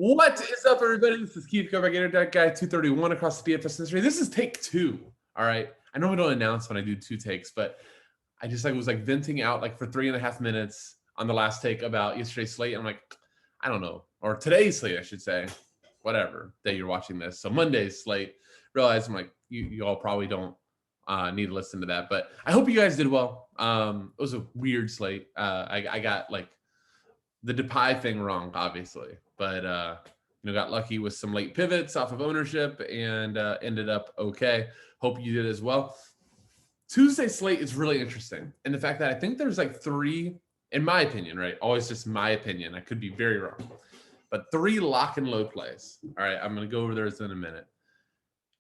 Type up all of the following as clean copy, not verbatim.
What is up, everybody? This is Keith Go-Back Deck Guy 231 across the DFS industry. This is take 2. All right. I normally don't announce when I do 2 takes, but I just was venting out for 3.5 minutes on the last take about yesterday's slate. I'm like, I don't know, or today's slate, I should say, whatever day you're watching this. So Monday's slate. Realize I'm like, you all probably don't need to listen to that, but I hope you guys did well. It was a weird slate. I got the Depay thing wrong, obviously, but got lucky with some late pivots off of ownership and ended up okay. Hope you did as well. Tuesday slate is really interesting, and the fact that I think there's 3, in my opinion, right? Always just my opinion. I could be very wrong, but 3 lock and load plays. All right, I'm going to go over those in a minute,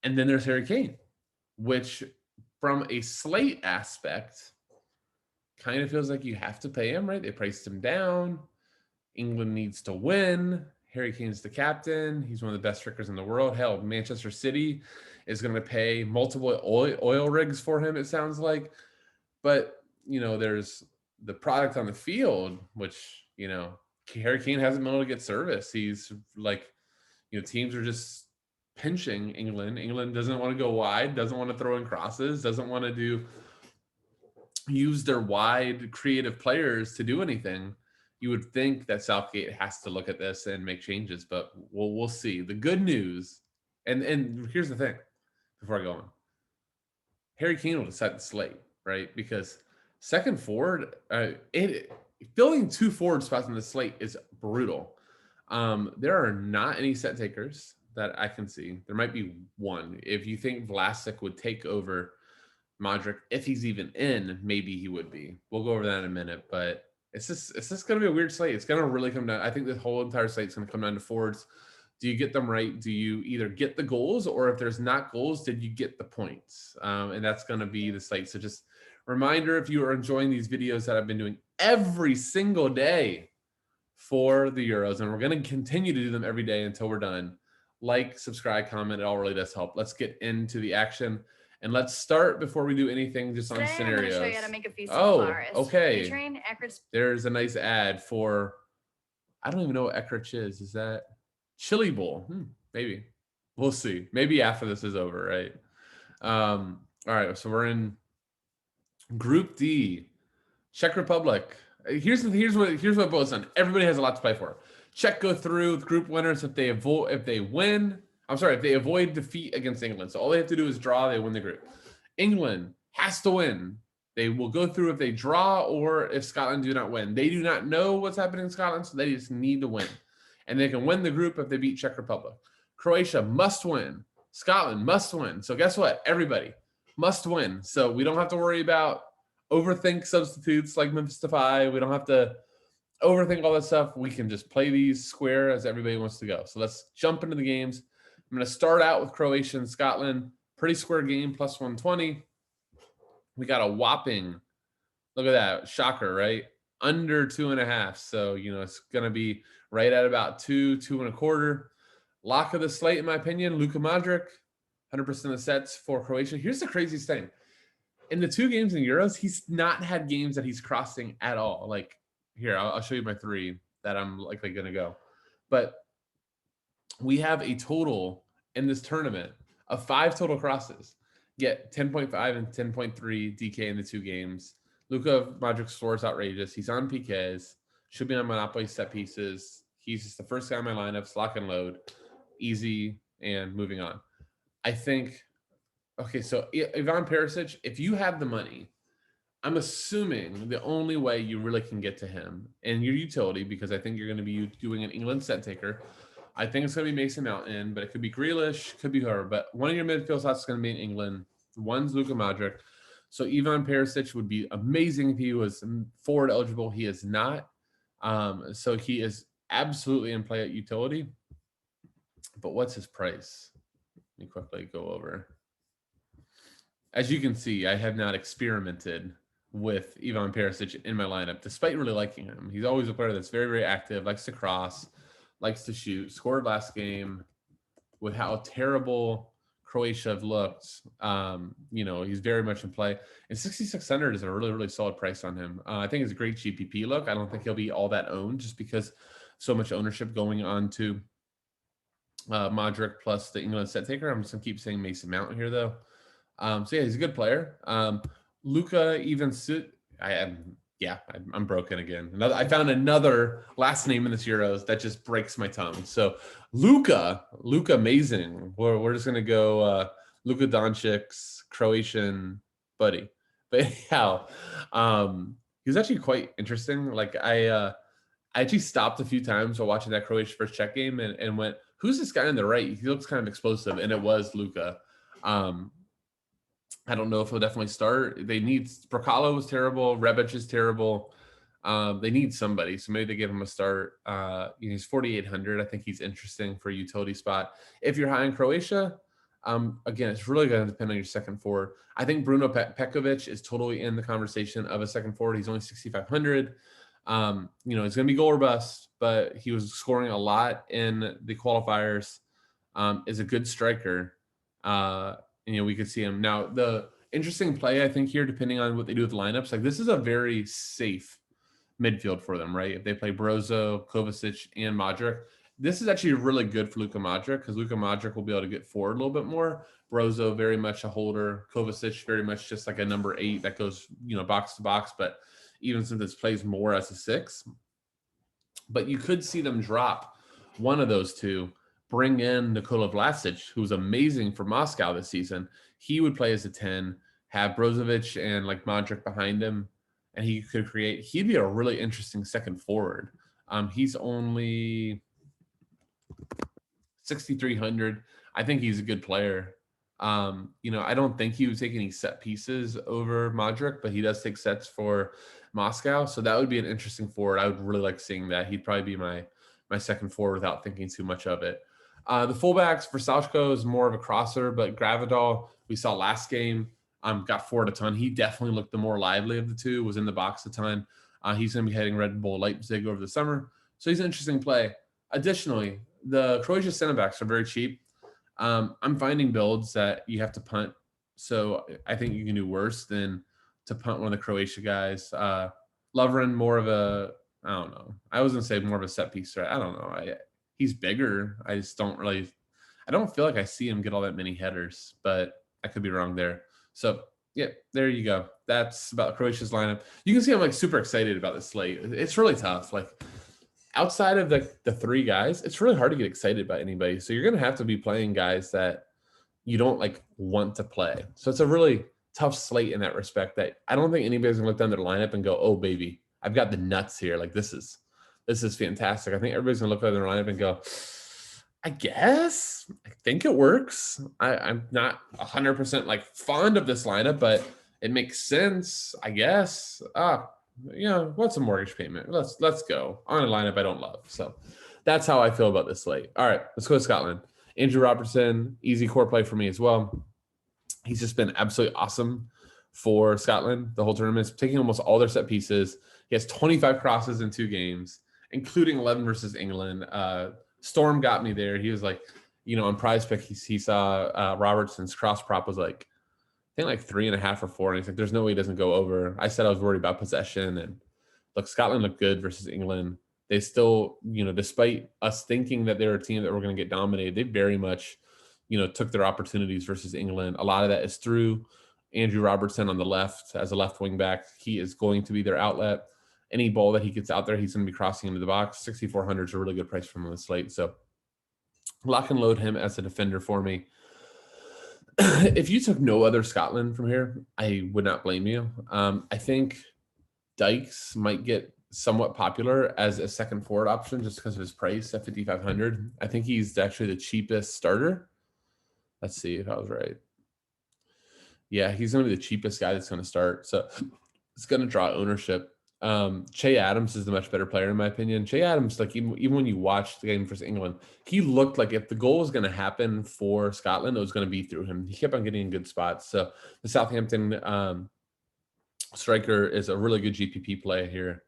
and then there's Harry Kane, which from a slate aspect kind of feels like you have to pay him, right? They priced him down. England needs to win. Harry Kane's the captain. He's one of the best strikers in the world. Hell, Manchester City is going to pay multiple oil rigs for him, it sounds like. But, there's the product on the field, which, Harry Kane hasn't been able to get service. He's teams are just pinching England. England doesn't want to go wide, doesn't want to throw in crosses, doesn't want to use their wide creative players to do anything. You would think that Southgate has to look at this and make changes, but we'll see. The good news, and here's the thing, before I go on, Harry Kane will decide the slate, right? Because second forward, filling 2 forward spots in the slate is brutal. There are not any set takers that I can see. There might be one. If you think Vlasic would take over Modric, if he's even in, maybe he would be. We'll go over that in a minute, but it's just going to be a weird slate. It's going to really come down. I think the whole entire slate is going to come down to forwards. Do you get them right? Do you either get the goals, or if there's not goals, did you get the points? And that's going to be the slate. So just reminder, if you are enjoying these videos that I've been doing every single day for the Euros, and we're going to continue to do them every day until we're done. Like, subscribe, comment. It all really does help. Let's get into the action. And let's start before we do anything just on scenarios. I'm going to show you how to make a feast of flowers. Okay. There's a nice ad for, I don't even know what Eckrich is. Is that Chili Bowl? Maybe. We'll see. Maybe after this is over, right? All right, so we're in Group D. Czech Republic. Here's what it boils down. Everybody has a lot to play for. Czech go through with group winners if they avoid defeat against England. So all they have to do is draw, they win the group. England has to win. They will go through if they draw or if Scotland do not win. They do not know what's happening in Scotland, so they just need to win. And they can win the group if they beat Czech Republic. Croatia must win. Scotland must win. So guess what? Everybody must win. So we don't have to worry about overthink substitutes like Memphis Depay. We don't have to overthink all that stuff. We can just play these square as everybody wants to go. So let's jump into the games. I'm going to start out with Croatia and Scotland. Pretty square game, plus 120. We got a whopping, look at that, shocker, right? Under 2.5. So, it's going to be right at about 2.25. Lock of the slate, in my opinion, Luka Modric, 100% of the sets for Croatia. Here's the craziest thing. In the 2 games in Euros, he's not had games that he's crossing at all. Here, I'll show you my 3 that I'm likely going to go. But we have a total in this tournament of 5 total crosses. Get 10.5 and 10.3 DK in the 2 games. Luka Modric scores outrageous. He's on PKs. Should be on Monopoly set pieces. He's just the first guy in my lineups. Lock and load. Easy and moving on. I think, okay, so Ivan Perisic, if you have the money, I'm assuming the only way you really can get to him and your utility, because I think you're going to be doing an England set taker. I think it's going to be Mason Mount, but it could be Grealish, could be her. But one of your midfield slots is going to be in England. One's Luka Modric. So Ivan Perisic would be amazing if he was forward eligible. He is not. So he is absolutely in play at utility. But what's his price? Let me quickly go over. As you can see, I have not experimented with Ivan Perisic in my lineup, despite really liking him. He's always a player that's very, very active, likes to cross, likes to shoot, scored last game with how terrible Croatia have looked. He's very much in play. And 6,600 is a really, really solid price on him. I think it's a great GPP look. I don't think he'll be all that owned just because so much ownership going on to Modric plus the England set taker. I'm just gonna keep saying Mason Mount here though. So yeah, he's a good player. Luca even suit. I'm broken again. I found another last name in this Euros that just breaks my tongue. So Luca amazing. We're just gonna go Luka Doncic's Croatian buddy. But anyhow, he was actually quite interesting. Like I actually stopped a few times while watching that Croatia first Czech game and went, who's this guy on the right? He looks kind of explosive, and it was Luka. I don't know if he'll definitely start. They need Bracalo was terrible. Rebic is terrible. They need somebody, so maybe they give him a start. He's 4,800. I think he's interesting for a utility spot. If you're high in Croatia, again, it's really going to depend on your second forward. I think Bruno Pekovic is totally in the conversation of a second forward. He's only 6,500. It's going to be goal or bust, but he was scoring a lot in the qualifiers. Is a good striker. We could see him. Now, the interesting play, I think, here, depending on what they do with lineups, like this is a very safe midfield for them, right? If they play Brozo, Kovacic, and Modric, this is actually really good for Luka Modric because Luka Modric will be able to get forward a little bit more. Brozo, very much a holder. Kovacic, very much just like a number 8 that goes, box to box, but even since this plays more as a 6. But you could see them drop one of those two, bring in Nikola Vlasic, who's amazing for Moscow this season. He would play as a 10, have Brozovic and like Modric behind him, and he'd be a really interesting second forward. He's only 6,300. I think he's a good player. I don't think he would take any set pieces over Modric, but he does take sets for Moscow. So that would be an interesting forward. I would really like seeing that. He'd probably be my second forward without thinking too much of it. The fullbacks for Salchko is more of a crosser, but Gravidal, we saw last game, got forward a ton. He definitely looked the more lively of the two, was in the box a ton. He's going to be heading Red Bull Leipzig over the summer. So he's an interesting play. Additionally, the Croatia center backs are very cheap. I'm finding builds that you have to punt. So I think you can do worse than to punt one of the Croatia guys. Lovren, more of a, I don't know. I was going to say more of a set piece. Right? I don't know. He's bigger. I just I don't feel like I see him get all that many headers, but I could be wrong there. So yeah, there you go. That's about Croatia's lineup. You can see I'm like super excited about this slate. It's really tough. Like outside of the 3 guys, it's really hard to get excited about anybody. So you're going to have to be playing guys that you don't like want to play. So it's a really tough slate in that respect that I don't think anybody's going to look down their lineup and go, oh baby, I've got the nuts here. Like this is fantastic. I think everybody's going to look at their lineup and go, I think it works. I'm not 100% like fond of this lineup, but it makes sense, I guess. What's a mortgage payment? Let's go on a lineup I don't love. So that's how I feel about this slate. All right, let's go to Scotland. Andrew Robertson, easy core play for me as well. He's just been absolutely awesome for Scotland the whole tournament. He's taking almost all their set pieces. He has 25 crosses in 2 games, including 11 versus England. Storm got me there. He was like, on prize pick, he saw Robertson's cross prop was like, I think like 3.5 or 4. And he's like, there's no way he doesn't go over. I said I was worried about possession. And look, Scotland looked good versus England. They still, despite us thinking that they're a team that we're going to get dominated, they very much, took their opportunities versus England. A lot of that is through Andrew Robertson on the left as a left wing back. He is going to be their outlet. Any ball that he gets out there, he's going to be crossing into the box. 6,400 is a really good price from the slate. So lock and load him as a defender for me. If you took no other Scotland from here, I would not blame you. I think Dykes might get somewhat popular as a second forward option just because of his price at 5,500. I think he's actually the cheapest starter. Let's see if I was right. Yeah, he's going to be the cheapest guy that's going to start. So it's going to draw ownership. Che Adams is the much better player in my opinion. Che Adams, like even when you watch the game versus England, he looked like if the goal was going to happen for Scotland, it was going to be through him. He kept on getting in good spots. So the Southampton striker is a really good GPP play here.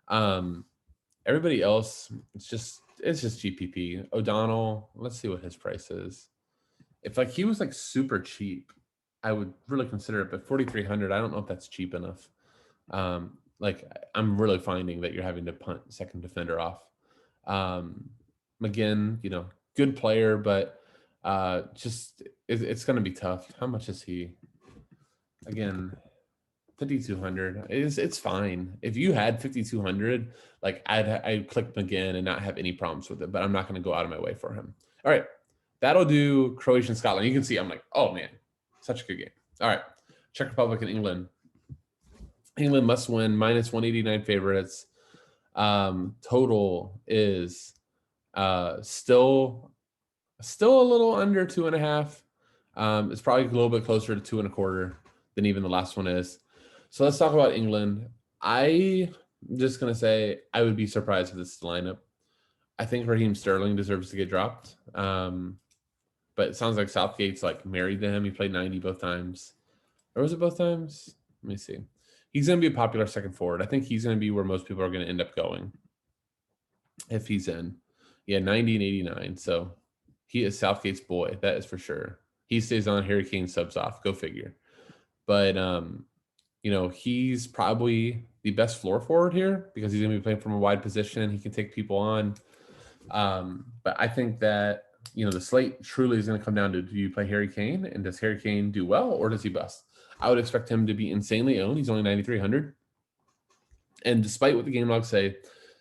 Everybody else, it's just GPP. O'Donnell, let's see what his price is. If like he was like super cheap, I would really consider it. But 4,300, I don't know if that's cheap enough. Like I'm really finding that you're having to punt second defender off. McGinn, good player, but just it's going to be tough. How much is he? Again, 5,200. It's fine. If you had 5,200, like I'd click him again and not have any problems with it. But I'm not going to go out of my way for him. All right, that'll do Croatia and Scotland. You can see I'm like, oh man, such a good game. All right, Czech Republic and England. England must win, -189 favorites. Total is still a little under 2.5. It's probably a little bit closer to 2.25 than even the last one is. So let's talk about England. I'm just gonna say I would be surprised if this is the lineup. I think Raheem Sterling deserves to get dropped. But it sounds like Southgate's like married to him. He played 90 both times. Or was it both times? Let me see. He's going to be a popular second forward. I think he's going to be where most people are going to end up going if he's in. Yeah, 90 and 89. So he is Southgate's boy. That is for sure. He stays on. Harry Kane subs off. Go figure. But, you know, he's probably the best floor forward here because he's going to be playing from a wide position. He can take people on. But I think that, you know, the slate truly is going to come down to, do you play Harry Kane? And does Harry Kane do well or does he bust? I would expect him to be insanely owned. He's only 9,300. And despite what the game logs say,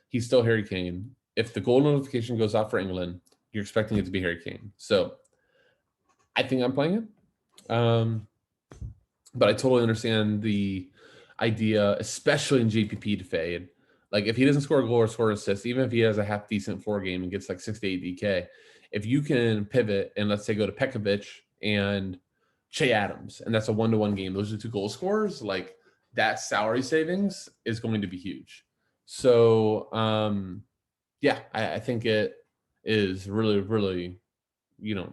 he's still Harry Kane. If the goal notification goes off for England, you're expecting it to be Harry Kane. So I think I'm playing him. But I totally understand the idea, especially in GPP, to fade. Like if he doesn't score a goal or score an assist, even if he has a half decent floor game and gets like 6 to 8 DK, if you can pivot and let's say go to Pekovic and Che Adams, and that's a 1-to-1 game, those are 2 goal scorers, like that salary savings is going to be huge. So yeah, I think it is really, really, you know,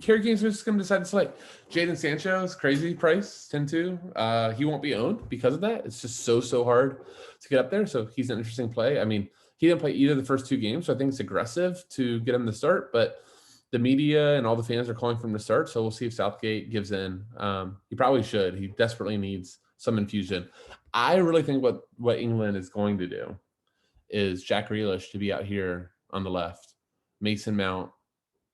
Harry Kane's just going to decide to select. Jadon Sancho is crazy price, 10-2. He won't be owned because of that. It's just so hard to get up there. So he's an interesting play. I mean, he didn't play either of the first 2 games, so I think it's aggressive to get him to start, but the media and all the fans are calling for him to start, so we'll see if Southgate gives in. He probably should. He desperately needs some infusion. I really think what England is going to do is Jack Grealish to be out here on the left, Mason Mount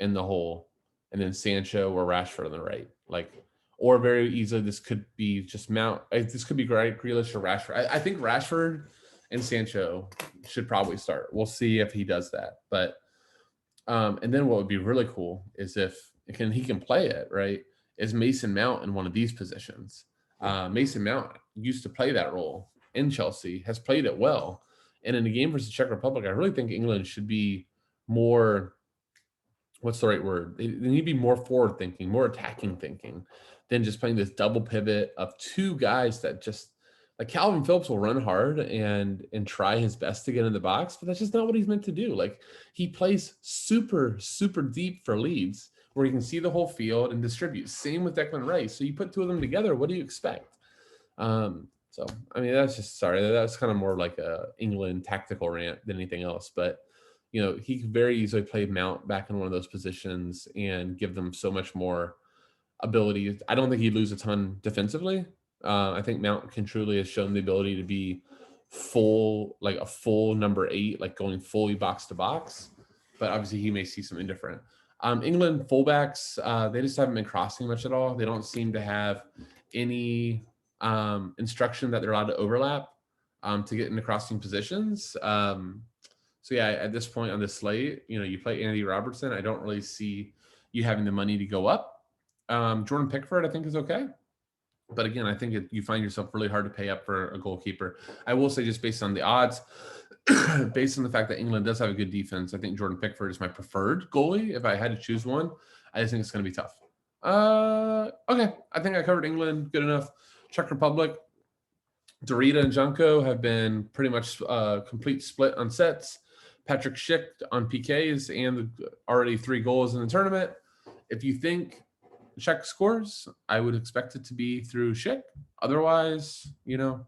in the hole, and then Sancho or Rashford on the right. Like, or very easily this could be just Mount. This could be Grealish or Rashford. I think Rashford and Sancho should probably start. We'll see if he does that, but. And then what would be really cool is if he can play it, right, is Mason Mount in one of these positions. Mason Mount used to play that role in Chelsea, has played it well. And in the game versus Czech Republic, I really think England should be more, what's the right word? They need to be more forward thinking, more attacking thinking than just playing this double pivot of 2 guys that just, like Calvin Phillips will run hard and try his best to get in the box, but that's just not what he's meant to do. Like he plays super deep for leads where he can see the whole field and distribute. Same with Declan Rice. So you put 2 of them together, what do you expect? So I mean that's just that's kind of more like a England tactical rant than anything else. But you know he could very easily play Mount back in one of those positions and give them so much more ability. I don't think he'd lose a ton defensively. I think Mount can truly has shown the ability to be full, like a full number 8, like going fully box to box. But obviously he may see some indifferent. England fullbacks, they just haven't been crossing much at all. They don't seem to have any instruction that they're allowed to overlap to get into crossing positions. So yeah, at this point on this slate, you know, you play Andy Robertson. I don't really see you having the money to go up. Jordan Pickford, I think, is okay. But again, I think you find yourself really hard to pay up for a goalkeeper. I will say just based on the odds, based on the fact that England does have a good defense, I think Jordan Pickford is my preferred goalie. If I had to choose one, I just think it's going to be tough. Okay, I think I covered England good enough. Czech Republic, Dorita and Junko have been pretty much complete split on sets. Patrick Schick on PKs and already 3 goals in the tournament. If you think Czech scores, I would expect it to be through Schick. Otherwise, you know,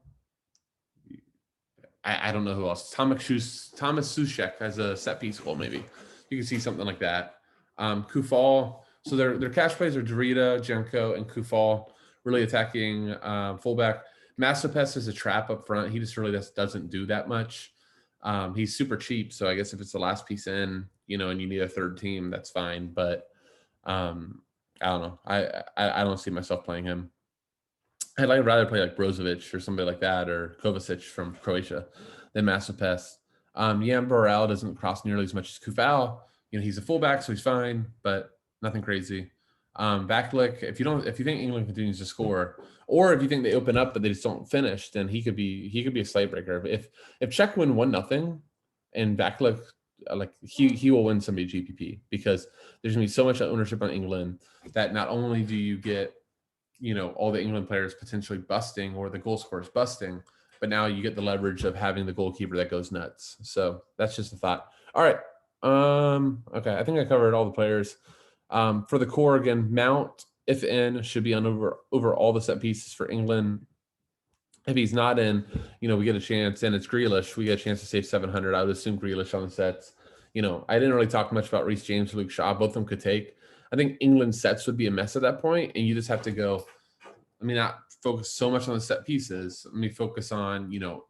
I don't know who else. Thomas Souček has a set piece goal, maybe. You can see something like that. Kufal. So their cash plays are Dorita, Jenko, and Kufal, really attacking fullback. Masopes is a trap up front. He just really doesn't do that much. He's super cheap, so I guess if it's the last piece in, you know, and you need a third team, that's fine. But I don't know. I don't see myself playing him. I'd rather play like Brozovic or somebody like that, or Kovacic from Croatia than Masopes. Jan Borrell doesn't cross nearly as much as Kufal. You know, he's a fullback, so he's fine, but nothing crazy. Backlick, if you think England continues to score, or if you think they open up but they just don't finish, then he could be a slate breaker. But if Czech win 1-0 and Backlick, like he will win somebody GPP, because there's gonna be so much ownership on England that not only do you get, you know, all the England players potentially busting or the goal scorers busting, but now you get the leverage of having the goalkeeper that goes nuts. So that's just a thought. All right. Okay. I think I covered all the players. For the core again, Mount, if in, should be on over all the set pieces for England. If he's not in, you know, we get a chance, and it's Grealish. We get a chance to save 700. I would assume Grealish on the sets. You know, I didn't really talk much about Reece James or Luke Shaw. Both of them could take. I think England's sets would be a mess at that point, and you just have to go, I mean, not focus so much on the set pieces. Let me focus on, you know,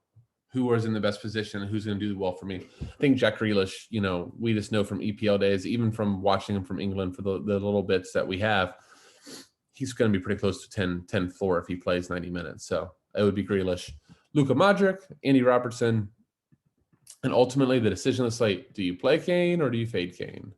who was in the best position and who's going to do well for me. I think Jack Grealish, you know, we just know from EPL days, even from watching him from England for the little bits that we have, he's going to be pretty close to 10 floor if he plays 90 minutes. So it would be Grealish. Luka Modric, Andy Robertson, and ultimately the decision of the slate, do you play Kane or do you fade Kane?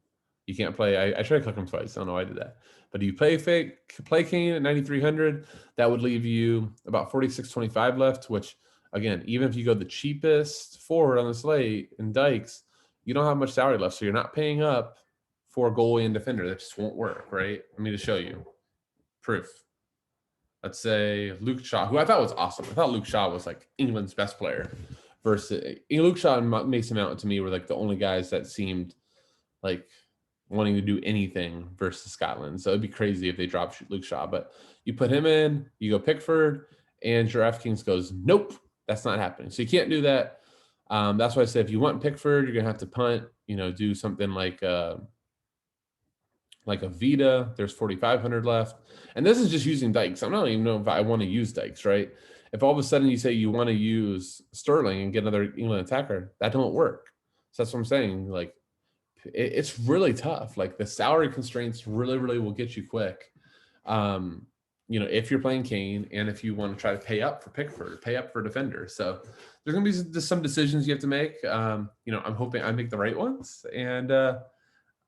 You can't play. I tried to click him twice. I don't know why I did that. But do you play Kane at 9,300? That would leave you about 4,625 left, which, again, even if you go the cheapest forward on the slate in Dykes, you don't have much salary left. So you're not paying up for goalie and defender. That just won't work, right? Let me just show you. Proof. Let's say Luke Shaw, who I thought was awesome. I thought Luke Shaw was like England's best player. Versus Luke Shaw and Mason Mount to me were like the only guys that seemed like wanting to do anything versus Scotland. So it'd be crazy if they drop Luke Shaw. But you put him in, you go Pickford, and Draftkings goes, nope, that's not happening. So you can't do that. That's why I said if you want Pickford, you're gonna have to punt. You know, do something like a Vita. There's 4,500 left, and this is just using Dykes. I don't even know if I want to use Dykes, right? If all of a sudden you say you want to use Sterling and get another England attacker, that don't work. So that's what I'm saying. Like, it's really tough. Like, the salary constraints really will get you quick. You know, if you're playing Kane and if you want to try to pay up for Pickford, pay up for defender. So there's going to be just some decisions you have to make. You know, I'm hoping I make the right ones, and that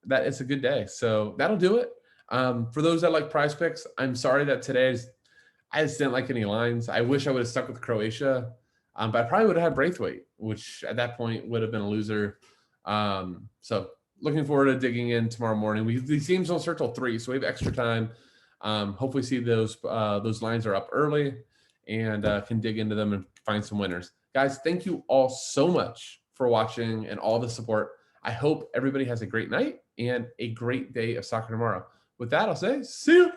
it's a good day. So that'll do it. For those that like prize picks, I'm sorry that I just didn't like any lines. I wish I would have stuck with Croatia, but I probably would have had Braithwaite, which at that point would have been a loser. So looking forward to digging in tomorrow morning. These games don't start till 3, so we have extra time. Hopefully see those lines are up early and can dig into them and find some winners. Guys, thank you all so much for watching and all the support. I hope everybody has a great night and a great day of soccer tomorrow. With that, I'll say see you.